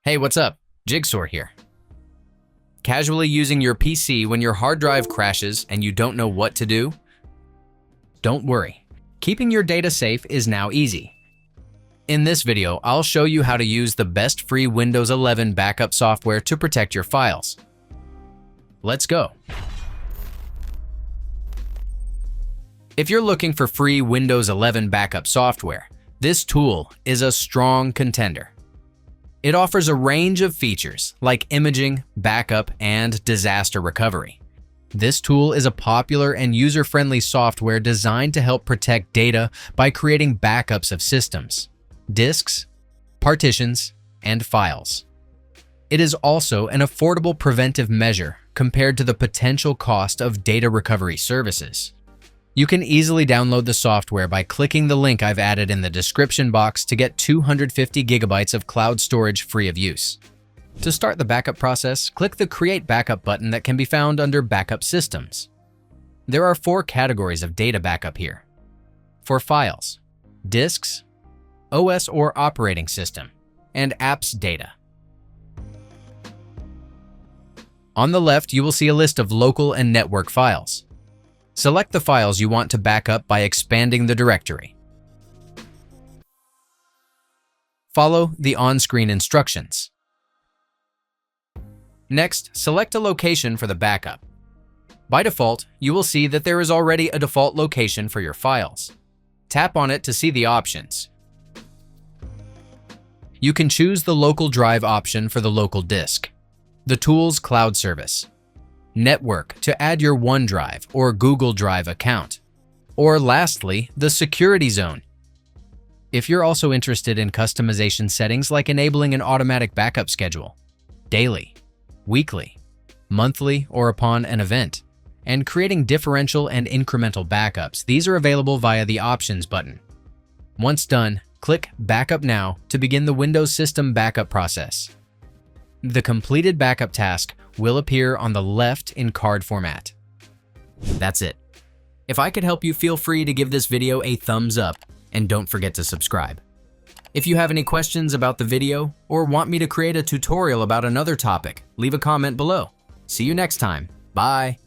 Hey, what's up? Jigxor here. Casually using your PC when your hard drive crashes and you don't know what to do? Don't worry. Keeping your data safe is now easy. In this video, I'll show you how to use the best free Windows 11 backup software to protect your files. Let's go. If you're looking for free Windows 11 backup software, this tool is a strong contender. It offers a range of features like imaging, backup, and disaster recovery. This tool is a popular and user-friendly software designed to help protect data by creating backups of systems, disks, partitions, and files. It is also an affordable preventive measure compared to the potential cost of data recovery services. You can easily download the software by clicking the link I've added in the description box to get 250 gigabytes of cloud storage free of use. To start the backup process, click the Create Backup button that can be found under Backup Systems. There are 4 categories of data backup here: for files, disks, OS or operating system, and apps data. On the left, you will see a list of local and network files. Select the files you want to back up by expanding the directory. Follow the on-screen instructions. Next, select a location for the backup. By default, you will see that there is already a default location for your files. Tap on it to see the options. You can choose the local drive option for the local disk, the tool's cloud service, network to add your OneDrive or Google Drive account, or lastly, the security zone. If you're also interested in customization settings like enabling an automatic backup schedule, daily, weekly, monthly, or upon an event, and creating differential and incremental backups, these are available via the Options button. Once done, click Backup Now to begin the Windows system backup process. The completed backup task will appear on the left in card format. That's it. If I could help you, feel free to give this video a thumbs up and don't forget to subscribe. If you have any questions about the video or want me to create a tutorial about another topic, leave a comment below. See you next time. Bye.